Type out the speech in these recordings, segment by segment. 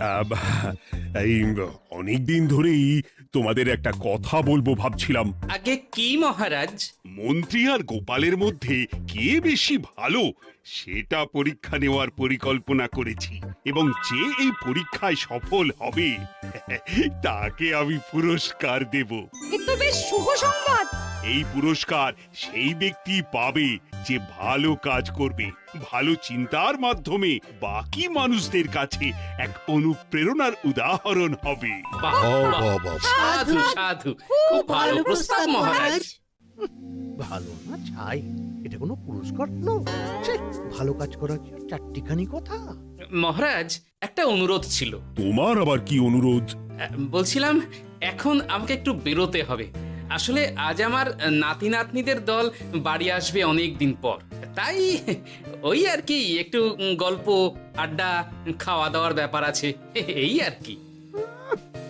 আহ, এই অনেকদিন ধরেই তোমাদের একটা কথা বলবো ভাবছিলাম। আগে কি মহারাজ? মন্ত্রী আর গোপালের মধ্যে কে বেশি ভালো সেটা পরীক্ষা নেওয়ার পরিকল্পনা করেছি, এবং যে এই পরীক্ষায় সফল হবে তাকে আমি পুরস্কার দেব। এ তো বেশ শুভ সংবাদ। এই পুরস্কার সেই ব্যক্তি পাবে যে ভালো কাজ করবে, ভালো চিন্তার মাধ্যমে বাকি মানুষদের কাছে এক অনুপ্রেরণার উদাহরণ হবে। বাহ, বাহ, সাধু সাধু, খুব ভালো প্রস্তাব মহারাজ। ভালো না ছাই, এটা কোনো পুরস্কার না। ছে, ভালো কাজ করার কি আর চারটিখানি কথা? মহারাজ, একটা অনুরোধ ছিল। তোমার আবার কি অনুরোধ? বলছিলাম এখন আমাকে একটু বেরোতে হবে। আসলে আজ আমার নাতি নাতনিদের দল বাড়ি আসবে অনেক দিন পর, তাই ওই আর কি একটু গল্প আড্ডা খাওয়া দাওয়ার ব্যাপার আছে, এই আর কি।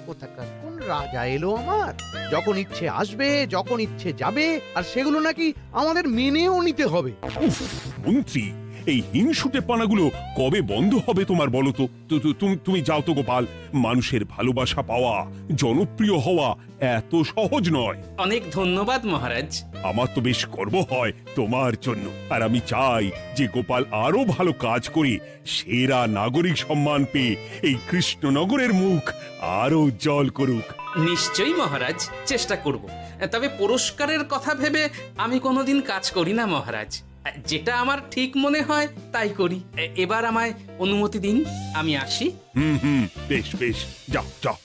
কোথাকার কোন রাজা এলো আমার? যখন ইচ্ছে আসবে, যখন ইচ্ছে যাবে, আর সেগুলো নাকি আমাদের মেনেও নিতে হবে। উফ, মন্ত্রী, এই হিংসুটে পানাগুলো কবে বন্ধ হবে তোমার বলো তো? তুমি যাও তো গোপাল। মানুষের ভালোবাসা পাওয়া, জনপ্রিয় হওয়া এত সহজ নয়। অনেক ধন্যবাদ মহারাজ। আমার তো বেশ গর্ব হয় তোমার জন্য, আর আমি চাই যে গোপাল আরো ভালো কাজ করে সেরা নাগরিক সম্মান পেয়ে এই কৃষ্ণনগরের মুখ আরো উজ্জ্বল করুক। নিশ্চয়ই মহারাজ, চেষ্টা করব। তবে পুরস্কারের কথা ভেবে আমি কোনোদিন কাজ করি না মহারাজ। যেটা আমার ঠিক মনে হয় তাই করি। এবার আমায় অনুমতি দিন, আমি আসি। হুম, বেশ বেশ, যাও যাও।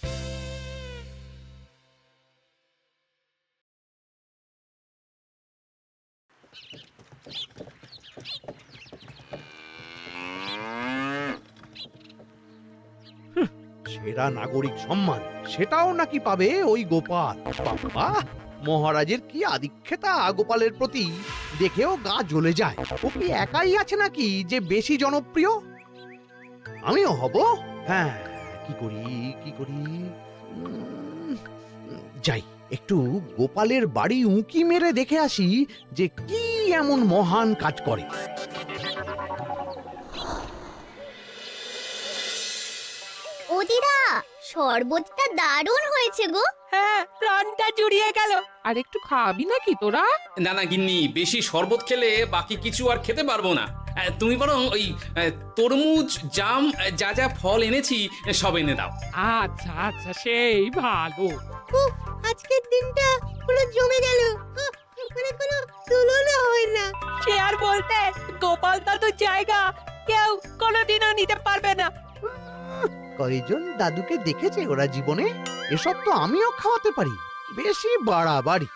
সেরা নাগরিক সম্মান সেটাও নাকি পাবে ওই গোপাল। বাবা, মহারাজের কি আদিক্ষেতা গোপালের প্রতি, দেখেও গা জ্বলে যায়। ও কি একাই আছে নাকি যে বেশি জনপ্রিয়? আমিও হব। হ্যাঁ, কি করি কি করি? যাই, একটু গোপালের বাড়ি উঁকি মেরে দেখে আসি যে কি এমন মহান কাজ করে। ও দিদা, শরবতটা দারুণ হয়েছে গো। হ্যাঁ, প্রাণটা জুড়িয়ে গেল। আর একটু খাবি নাকি তোরা? না না গিন্নি, বেশি শরবত খেলে বাকি কিছু আর খেতে পারবো না। তুমি বরং ওই তরমুজ, জাম, যা যা ফল এনেছি সব এনে দাও। আচ্ছা আচ্ছা, সেই ভালো। উফ, আজকের দিনটা পুরো জমে গেল। মানে কোনো তুলনা হয় না। সে আর বলতে, গোপাল দাদুর জায়গা কেউ কোনোদিনও নিতে পারবে না। কয়জন দাদুকে দেখেছে ওরা জীবনে? এসব তো আমিও খাওয়াতে পারি। বেশি বাড়াবাড়ি।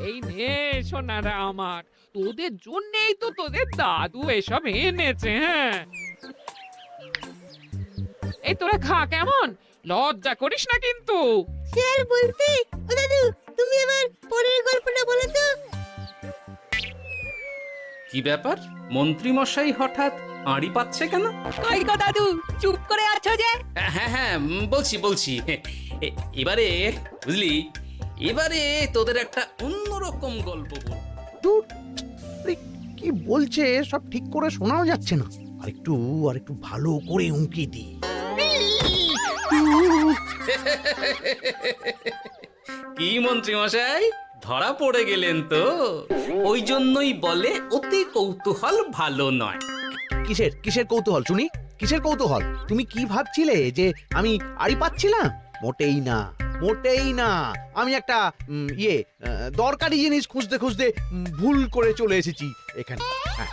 এই নে সোনারা আমার, তোদের জন্যই তো তোদের দাদু এসব এনেছে। হ্যাঁ, এই তোরা খা, কেমন? লজ্জা করিস না কিন্তু। সে আর বলতে, ও দাদু, তুমি আমার পরের গল্পটা বলো তো। কি ব্যাপার, মন্ত্রী মশাই হঠাৎ আড়ি পাচ্ছে কেন? কই গো দাদু, চুপ করে আছো যে? হ্যাঁ হ্যাঁ, বলছি। এবারে বুঝলি, এবারে তোদের একটা অন্যরকম গল্প বল। দূর, আরে কি বলছে সব ঠিক করে শোনাও যাচ্ছে না। আরেকটু ভালো করে উঁকি দি। কি মন্ত্রী মশাই, ধরা পড়ে গেলেন তো? ওই জন্যই বলে অতি কৌতূহল ভালো নয়। কিসের কৌতূহল শুনি? কিসের কৌতূহল? তুমি কি ভাবছিলে যে আমি আড়ি পাচ্ছিলাম? মোটেই না। আমি একটা দরকারি জিনিস খুঁজতে ভুল করে চলে এসেছি এখানে। হ্যাঁ।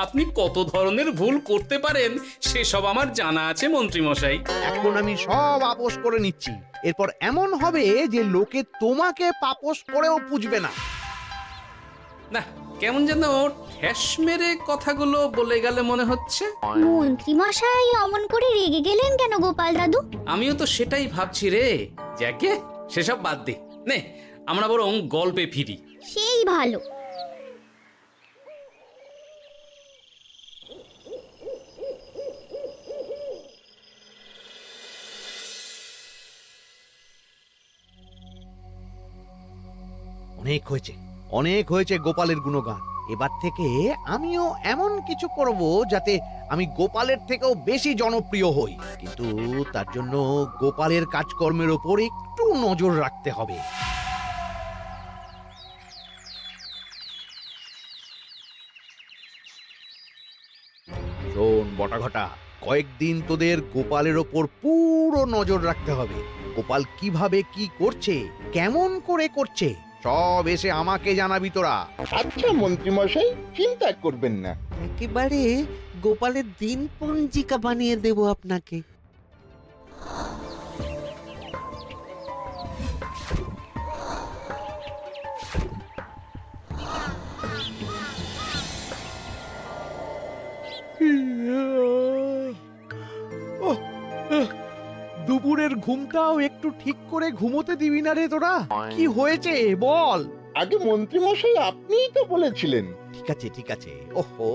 আপনি কত ধরনের ভুল করতে পারেন সেসব আমার জানা আছে মন্ত্রী মশাই। এখন আমি সব আপোষ করে নিচ্ছি। এরপর এমন হবে যে লোকে তোমাকে পাপোশ করেও পুজবে না। না, কেমন যেন ঠেস মেরে কথাগুলো বলে গেলে মনে হচ্ছে। মন্ত্রী মশাই অমন করে রেগে গেলেন কেন গোপাল দাদু? আমিও তো সেটাই ভাবছি রে। যাকে সেসব বাদ দে, নে আমরা বরং গল্পে ফিরি। সেই ভালো। অনেক হয়েছে গোপালের গুণগান। এবার থেকে আমিও এমন কিছু করব যাতে আমি গোপালের থেকেও বেশি জনপ্রিয় হই, কিন্তু তার জন্য গোপালের কাজকর্মের ওপর একটু নজর রাখতে হবে। শোন বটাঘটা, কয়েকদিন তোদের গোপালের ওপর পুরো নজর রাখতে হবে। গোপাল কিভাবে কি করছে, কেমন করে করছে, সব এসে আমাকে জানাবি তোরা। আচ্ছা মন্ত্রীমশাই, চিন্তা করবেন না। একেবারে গোপালের দিন পঞ্জিকা বানিয়ে দেব আপনাকে। ওহ, দুপুরের ঘুমটাও একটু ঠিক করে ঘুমোতে দিবি না রে তোরা? কি হয়েছে বল। আগে মন্ত্রীমশাই আপনিই তো বলেছিলেন। ঠিক আছে ঠিক আছে, ওহো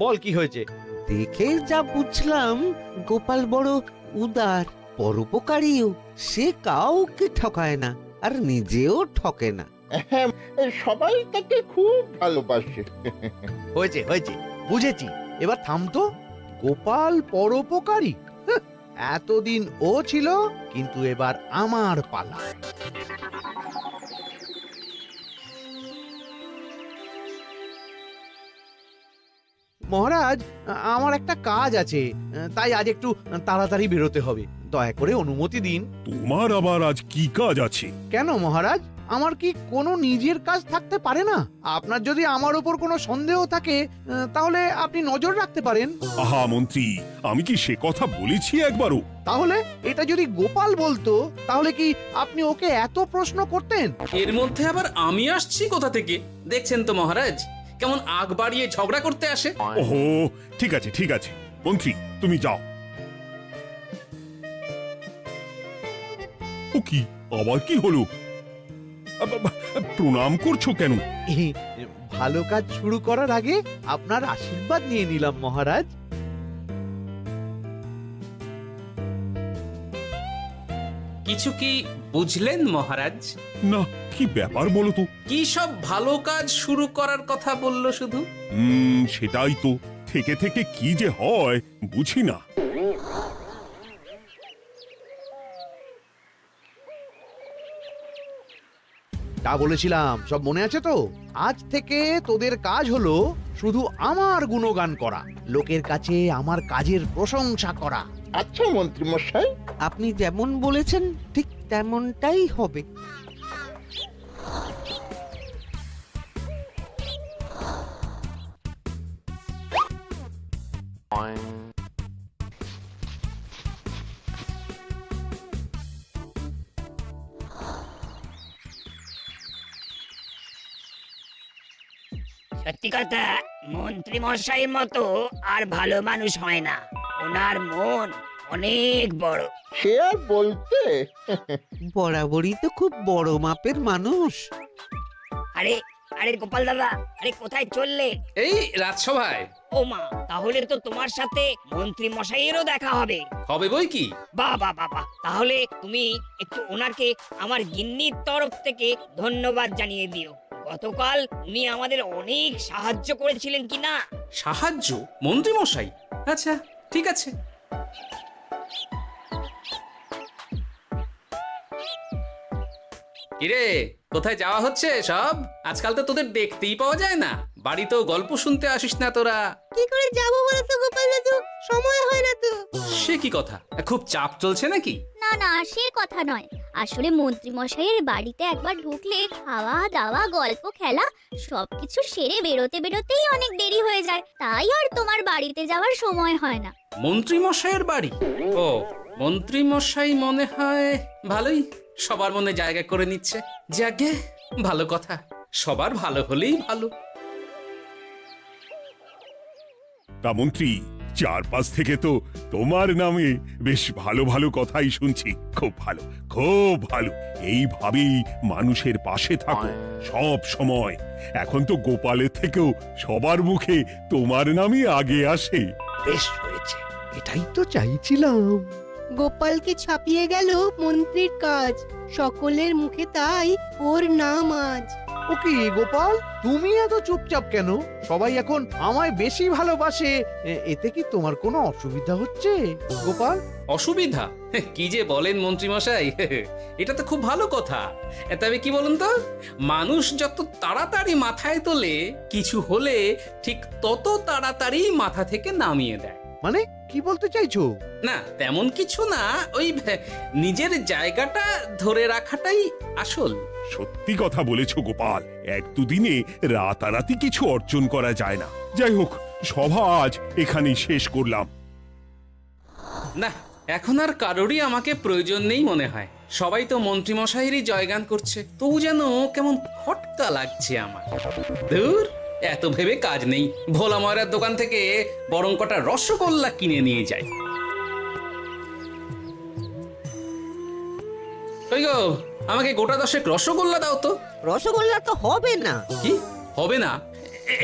বল কি হয়েছে। দেখে যা বুঝলাম গোপাল বড় উদার, পরোপকারীও। সে কাউকে ঠকায় না, আর নিজেও ঠকে না। হ্যাঁ, সবাই তাকে খুব ভালোবাসে। হয়েছে হয়েছে, বুঝেছি। এবার থাম তো। গোপাল পরোপকারী? হাহ, এতদিন ও ছিল, কিন্তু এবার আমার পালা। মহারাজ, আমার একটা কাজ আছে, তাই আজ একটু তাড়াতাড়ি বেরোতে হবে। দয়া করে অনুমতি দিন। তোমার আবার আজ কি কাজ আছে? কেন মহারাজ, আমার কি কোনো নিজের কাজ থাকতে পারে না? আপনার যদি আমার উপর কোনো সন্দেহ থাকে, তাহলে আপনি নজর রাখতে পারেন। আহা মন্ত্রী, আমি কি সে কথা বলেছি একবারও? তাহলে এটা যদি গোপাল বলতো, তাহলে কি আপনি ওকে এত প্রশ্ন করতেন? এর মধ্যে আবার আমি আসছি কোথা থেকে? দেখছেন তো মহারাজ, কেমন আগ বাড়িয়ে ঝগড়া করতে আসে। ওহো, ঠিক আছে ঠিক আছে, মন্ত্রী তুমি যাও। ও কি, আবার কি হলো? প্রণাম করছো কেন? ভালো কাজ শুরু করার আগে আপনার আশীর্বাদ নিয়ে নিলাম মহারাজ। কিছু কি বুঝলেন মহারাজ? না, কি ব্যাপার বলো তো? কি সব ভালো কাজ শুরু করার কথা বললো শুধু? সেটাই তো, থেকে থেকে কি যে হয় বুঝি না। তা বলেছিলাম, সব মনে আছে তো? আজ থেকে তোদের কাজ হলো শুধু আমার গুণগান করা, লোকের কাছে আমার কাজের প্রশংসা করা। আচ্ছা মন্ত্রীমশাই। আপনি যেমন বলেছেন ঠিক তেমনটাই হবে। সত্যি কথা, মন্ত্রী মশাইয়ের মতো আর ভালো মানুষ হয় না। ওনার মন অনেক বড়। সে আর বলতে। বরাবরই তো খুব বড় মাপের মানুষ। আরে আরে গোপাল দাদা, আরে কোথায় চললে? এই রাজসভায়। ও মা, তাহলে তো তোমার সাথে মন্ত্রী মশাইয়েরও দেখা হবে। হবে বই কি? বাহ বাহ বাহ বাহ, তাহলে তুমি একটু ওনাকে আমার গিন্নির তরফ থেকে ধন্যবাদ জানিয়ে দিও। গতকাল উনি আমাদের অনেক সাহায্য করেছিলেন কি না? সাহায্য? মন্ত্রী মশাই? আচ্ছা ঠিক আছে। কিরে, কোথায় যাওয়া হচ্ছে সব? আজকাল তো তোদের দেখতেই পাওয়া যায় না। বাড়িতেও গল্প শুনতে আসিস না তোরা। কি করে যাবো বলো তো গোপাল দাদু, সময় হয় না তো। সে কি কথা, খুব চাপ চলছে নাকি? না না, সে কথা নয়। আসলে মন্ত্রী মশাইয়ের বাড়িতে একবার ঢুকলে খাওয়া দাওয়া গল্প খেলা সবকিছু সেরে বেরোতে বেরোতেই অনেক দেরি হয়ে যায়, তাই আর তোমার বাড়িতে যাওয়ার সময় হয় না। মন্ত্রী মশাইয়ের বাড়ি? ও, মন্ত্রী মশাই মনে হয় ভালোই সবার মনে জায়গা করে নিচ্ছে। যাকে ভালো কথা, সবার ভালো হলেই ভালো। তা মন্ত্রী, চারপাশ থেকে তো তোমার নামে বেশ ভালো ভালো কথাই শুনছি। খুব ভালো, খুব ভালো। এইভাবেই মানুষের পাশে থাকো সব সময়। এখন তো গোপালের থেকেও সবার মুখে তোমার নামই আগে আসে। বেশ হয়েছে, এটাই তো চাইছিলাম। গোপালকে ছাপিয়ে গেল মন্ত্রীর কাজ, সকলের মুখে তাই ওর নাম আজ। ও কি গোপাল, তুমি এত চুপচাপ কেন? সবাই এখন আমায় বেশি ভালোবাসে, এতে কি তোমার কোনো অসুবিধা হচ্ছে গোপাল? অসুবিধা? কি যে বলেন মন্ত্রীমশাই, এটা তো খুব ভালো কথা। তবে কি বলুন তো, মানুষ যত তাড়াতাড়ি মাথায় তোলে, কিছু হলে ঠিক তত তাড়াতাড়ি মাথা থেকে নামিয়ে দেয়। মানে কি বলতে চাইছো? না তেমন কিছু না, ওই নিজের জায়গাটা ধরে রাখাটাই আসল। সত্যি কথা বলেছো গোপাল, এক দুদিনে রাতারাতি কিছু অর্জন করা যায় না। যাই হোক, সভা আজ এখানেই শেষ করলাম। না, এখন আর কারোরই আমাকে প্রয়োজন নেই মনে হয়। সবাই তো মন্ত্রীমশাইয়েরই জয়গান করছে, তবু যেন কেমন খটকা লাগছে আমার। ধুর, এত ভেবে কাজ নেই, ভোলা ময়রার দোকান থেকে বরং কটা রসগোল্লা কিনে নিয়ে যাই। ওই গো, আমাকে গোটা 10 রসগোল্লা দাও তো। রসগোল্লা তো হবে না। কি হবে না?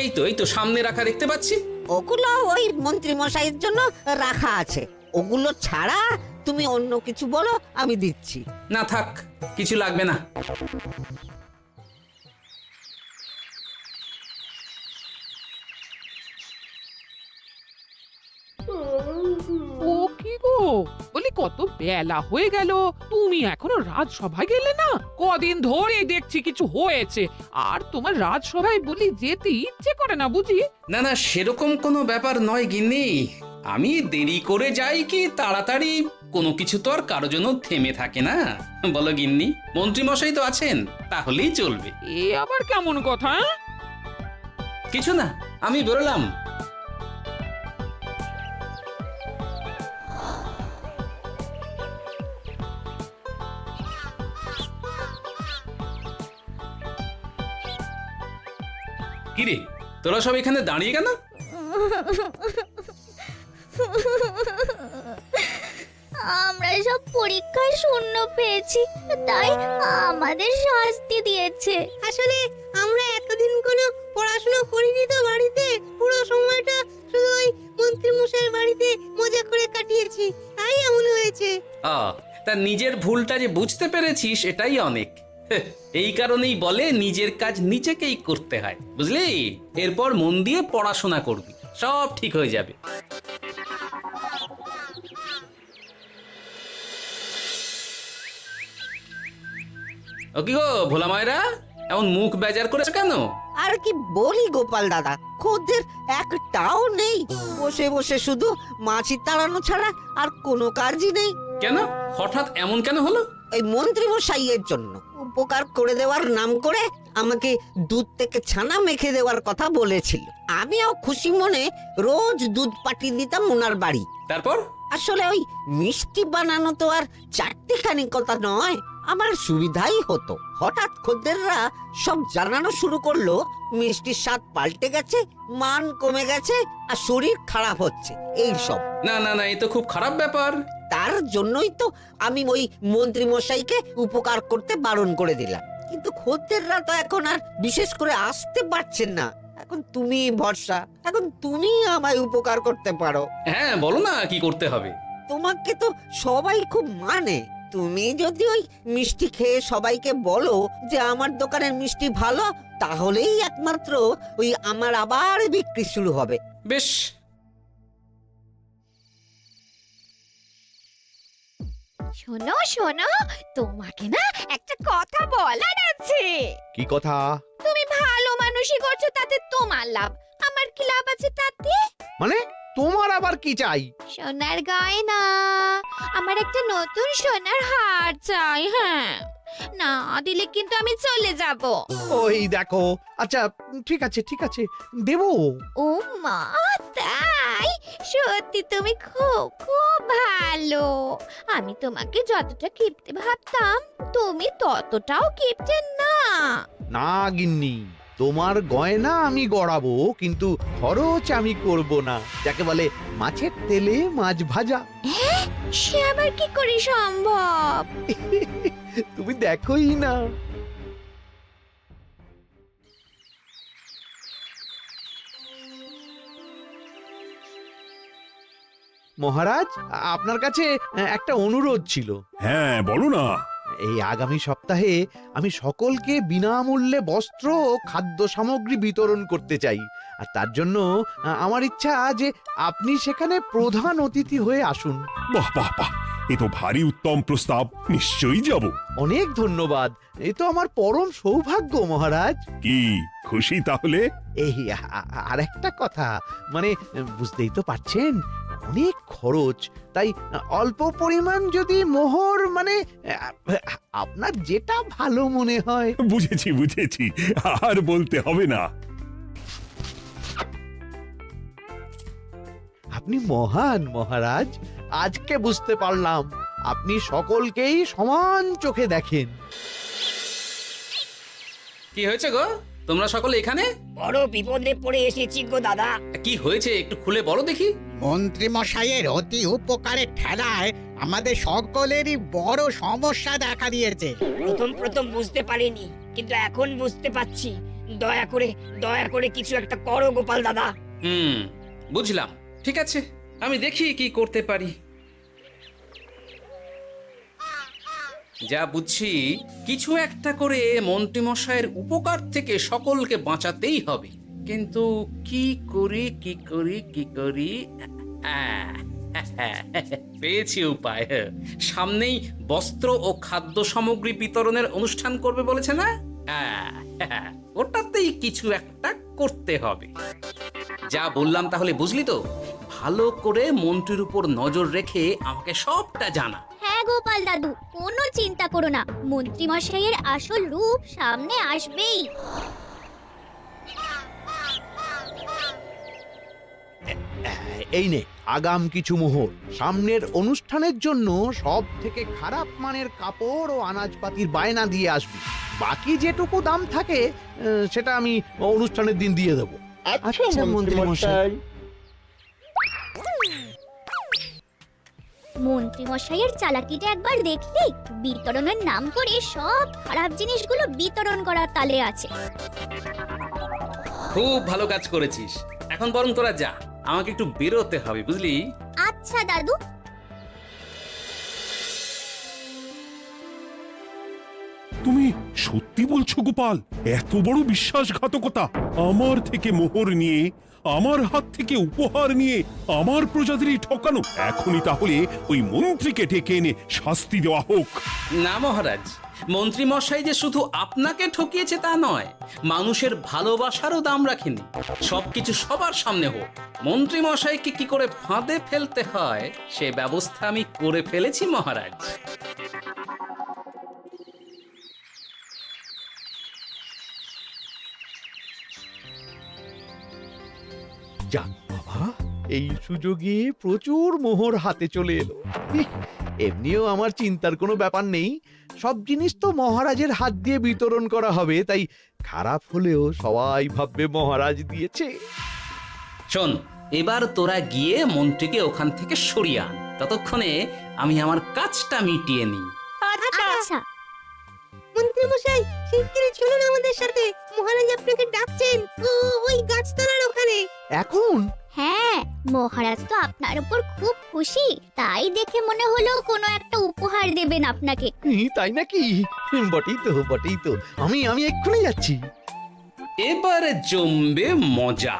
এই তো সামনে রাখা দেখতে পাচ্ছি। ওগুলো ওই মন্ত্রী মশাইয়ের জন্য রাখা আছে। ওগুলো ছাড়া তুমি অন্য কিছু বলো, আমি দিচ্ছি। না থাক, কিছু লাগবে না। ও কি গো, বলি কত বেলা হয়ে গেল, তুমি এখনো রাজসভায় গেলে না? কদিন ধরে দেখছি কিছু হয়েছে, আর তোমার রাজসভায় বলি যেতে ইচ্ছে করে না বুঝি? না না, সেরকম কোনো ব্যাপার নয় গিন্নি। আমি দেরি করে যাই কি তাড়াতাড়ি, কোনো কিছু তো আর কারো জন্য থেমে থাকে না, বলো গিন্নি? মন্ত্রীমশাই তো আছেন, তাহলেই চলবে। এ আবার কেমন কথা? কিছু না, আমি বেরোলাম। কিরে, তোরা সব এখানে দাঁড়িয়ে কেন? আমরা সব পরীক্ষায় শূন্য পেয়েছি, তাই আমাদের শাস্তি দিয়েছে। আসলে আমরা এতদিন কোনো পড়াশোনা করিনি তো বাড়িতে, পুরো সময়টা শুধু ওই মন্ত্রী মশাইয়ের বাড়িতে মজা করে কাটিয়েছি, তাই এমন হয়েছে। তা নিজের ভুলটা যে বুঝতে পেরেছিস, এটাই অনেক। এই কারণেই বলে নিজের কাজ নিজেকেই করতে হয়, বুঝলি? এরপর মন দিয়ে পড়াশোনা করবি, সব ঠিক হয়ে যাবে। ও কি গো ভোলা মায়েরা, এমন মুখ বেজার করেছো কেন? আর কি বলি গোপাল দাদা, খদ্দের একটাও নেই। বসে বসে শুধু মাছি তাড়ানো ছাড়া আর কোনো কাজই নেই। কেন, হঠাৎ এমন কেন হলো? এই মন্ত্রী মশাইয়ের জন্য উপকার করে দেওয়ার নাম করে আমাকে দুধ থেকে ছানা মেখে দেওয়ার কথা বলেছিল। আমিও খুশি মনে রোজ দুধ পাঠিয়ে দিতাম ওনার বাড়ি। তারপর? আসলে ওই মিষ্টি বানানো তো আর চারটিখানি কথা নয়, আমার সুবিধাই হতো। হঠাৎ খদ্দেররা সব জানানো শুরু করলো মিষ্টির স্বাদ পাল্টে গেছে, মান কমে গেছে, আর শরীর খারাপ হচ্ছে, এই সব। না না না, এ তো খুব খারাপ ব্যাপার। তার জন্যই তো আমি ওই মন্ত্রী মশাইকে উপকার করতে বারণ করে দিলাম। কিন্তু খদ্দেররা তো এখন আর বিশেষ করে আসতে পারছেন না। এখন তুমি ভরসা, এখন তুমি আমায় উপকার করতে পারো। হ্যাঁ বলো না, কি করতে হবে? তোমাকে তো সবাই খুব মানে। তুমি যদি ওই মিষ্টি খেয়ে সবাইকে বলো যে আমার দোকানের মিষ্টি ভালো, তাহলেই একমাত্র ওই আমার আবার বিক্রি শুরু হবে। বেশ। শোনো শোনো, তোমাকে না একটা কথা বলার আছে। কি কথা? তুমি ভালো মানুষই করছো, তাতে তোমার লাভ, আমার কি লাভ আছে তাতে? মানে তোমার আবার কি চাই? সোনার গয়না, আমার একটা নতুন সোনার হার চাই। হ্যাঁ, না দিলে কিন্তু আমি চলে যাব। ওই দেখো, আচ্ছা ঠিক আছে ঠিক আছে, দেবো। ও মা, তাই? সত্যি তুমি খুব খুব ভালো। আমি তোমাকে যতটা কিপটে ভাবতাম, তুমি ততটাও কিপটে না। না গিন্নি, তোমার গয়না আমি গড়াবো, কিন্তু খরচ আমি করব না। যাকে বলে মাছের তেলে মাছ ভাজা। সে আবার কি করে সম্ভব? তুমি দেখোই না। মহারাজ, আপনার কাছে একটা অনুরোধ ছিল। হ্যাঁ বলো না। এই আগামী সপ্তাহে আমি সকলকে বিনামূল্যে বস্ত্র ও খাদ্য সামগ্রী বিতরণ করতে চাই। আর তার জন্য আমার ইচ্ছা যে আপনি সেখানে প্রধান অতিথি হয়ে আসুন। বাহ বাহ বাহ, এ তো ভারী উত্তম প্রস্তাব, নিশ্চয়ই যাব। অনেক ধন্যবাদ, এ তো আমার পরম সৌভাগ্য মহারাজ। কি খুশি তাহলে? এই আর একটা কথা, মানে বুঝতেই তো পারছেন অনেক খরচ, তাই অল্প পরিমাণ যদি মোহর, মানে আপনার যেটা ভালো মনে হয়। বুঝেছি বুঝেছি, আর বলতে হবে না। আপনি মহান মহারাজ, আজকে বুঝতে পারলাম আপনি সকলকেই সমান চোখে দেখেন। কি হয়েছে গো, তোমরা সকলে এখানে? বড় বিপদে পড়ে এসেছি গো দাদা। কি হয়েছে একটু খুলে বলো দেখি। মন্ত্রী মশাইয়ের অতি উপকারের ঠেলায় আমাদের সকলেরই বড় সমস্যা দেখা দিয়েছে। প্রথম বুঝতে পারিনি, কিন্তু এখন বুঝতে পারছি। দয়া করে কিছু একটা করো গোপাল দাদা। বুঝলাম, ঠিক আছে, আমি দেখি কি করতে পারি। যা বুঝছি, কিছু একটা করে মন্ত্রীমশাইয়ের উপকার থেকে সকলকে বাঁচাতেই হবে। কিন্তু কি করি পেয়েছি উপায়। সামনেই বস্ত্র ও খাদ্য সামগ্রী বিতরণের অনুষ্ঠান করবে বলেছে না? ওটাতেই কিছু একটা করতে হবে। যা বললাম তাহলে বুঝলি তো? ভালো করে মন্ত্রীর উপর নজর রেখে আমাকে সবটা জানা। হ্যাঁ গোপাল দাদু, কোনো চিন্তা করো না, মন্ত্রী মশাইয়ের আসল রূপ সামনে আসবেই। এই নে আগাম কিছু মোহর। সামনের অনুষ্ঠানের জন্য সব থেকে খারাপ মানের কাপড় ও আনাজপাতির বায়না দিয়ে আসবি। বাকি যেটুকু দাম থাকে সেটা আমি অনুষ্ঠানের দিন দিয়ে দেবো। আচ্ছা মন্ত্রী মশাই। মন্ত্রী মশাইয়ের চালাকিটা একবার দেখলি? বিতরণের নাম করে সব খারাপ জিনিসগুলো বিতরণ করার তালে আছে। খুব ভালো কাজ করেছিস। এখন বরং তোরা যা, আমাকে একটু বেরোতে হবে, বুঝলি? আচ্ছা দাদু। তুমি সত্যি বলছো গোপাল? এত বড় বিশ্বাসঘাতকতা! আমার থেকে মোহর নিয়ে, আমার হাত থেকে উপহার নিয়ে আমার প্রজাদেরই ঠকানো। এখনই তাহলে ওই মন্ত্রীকে ডেকে এনে শাস্তি দেওয়া হোক। না মহারাজ, মন্ত্রী মশাই যে শুধু আপনাকে ঠকিয়েছে তা নয়, মানুষের ভালোবাসারও দাম রাখেনি। সবকিছু সবার সামনে হোক। মন্ত্রী মশাইকে কি করে ফাঁদে ফেলতে হয় সে ব্যবস্থা আমি করে ফেলেছি মহারাজ। যাক বাবা, এই সুযোগে প্রচুর মোহর হাতে চলে এলো। এমনিও আমার চিন্তার কোনো ব্যাপার নেই, সব জিনিস তো মহারাজের হাত দিয়ে বিতরণ করা হবে, তাই খারাপ হলেও সবাই ভাববে মহারাজ দিয়েছে। শোন, এবার তোরা গিয়ে মন্ত্রীকে ওখান থেকে সরিয়ে আন। ততক্ষণে আমি আমার কাজটা মিটিয়ে নিই। আচ্ছা। মন্ত্রী মশাই, শিগগিরই চলুন আমাদের সাথে, মহারাজ আপনাকে ডাকছেন ওই গাছতলার ওখানে। এখন? হ্যাঁ, মহারাজ তো আপনার উপর খুব খুশি, তাই দেখে মনে হলো কোনো একটা উপহার দেবেন আপনাকে। তাই নাকি? বটেই তো, আমি এক্ষুনি যাচ্ছি। এবারে জমবে মজা।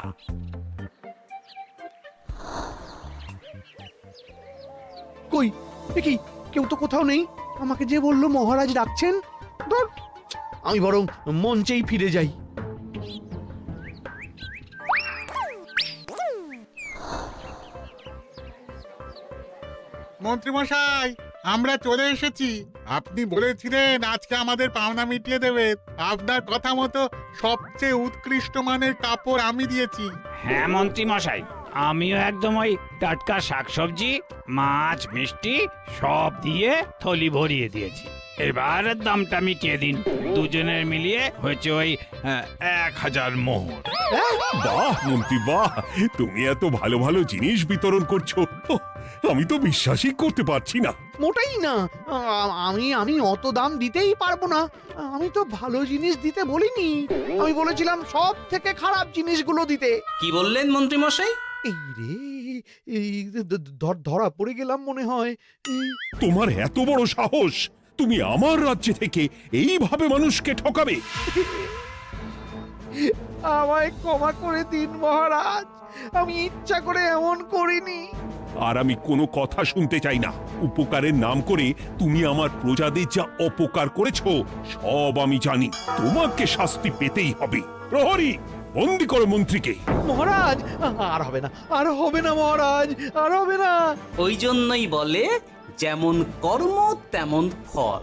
কই দেখি কেউ তো কোথাও নেই। আমাকে যে বললো মহারাজ ডাকছেন, ধুর, আমি বরং মঞ্চেই ফিরে যাই। মন্ত্রী মশাই, আমরা চলে এসেছি। আপনি বলেছিলেন আজকে আমাদের পাওনা মিটিয়ে দেবেন। আপনার কথা মতো সবচেয়ে উৎকৃষ্ট মানের কাপড় আমি দিয়েছি। হ্যাঁ মন্ত্রী মশাই, আমিও একদম ওই টাটকা শাকসবজি, মাছ, মিষ্টি সব দিয়ে থলি ভরিয়ে দিয়েছি। এবার দামটা মিটিয়ে দিন। দুজনের মিলিয়ে হয়েছে ওই 1000 মোহর। বাহ মন্ত্রী বাহ, তুমি এত ভালো ভালো জিনিস বিতরণ করছো, আমি তো বিশ্বাসই করতে পারছি না। মোটাই না, আমি অত দাম দিতেই পারবো না। আমি তো ভালো জিনিস দিতে বলিনি, আমি বলেছিলাম সব থেকে খারাপ জিনিসগুলো দিতে। কি বললেন মন্ত্রী মশাই? এই রে, এই ধরা পড়ে গেলাম মনে হয়। তোমার এত বড় সাহস! তুমি আমার রাজ্যে থেকে এইভাবে মানুষকে ঠকাবে? আমায় ক্ষমা করে দিন মহারাজ, আমি ইচ্ছা করে এমন করিনি। আর আমি কোনো কথা শুনতে চাই না। উপকারের নাম করে তুমি আমার প্রজাদের যা অপকার করেছো সব আমি জানি। তোমাকে শাস্তি পেতেই হবে। প্রহরী, বন্দি করো মন্ত্রীকে। মহারাজ, আর হবে না, আর হবে না মহারাজ, আর হবে না। ওই জন্যই বলে যেমন কর্ম তেমন ফল।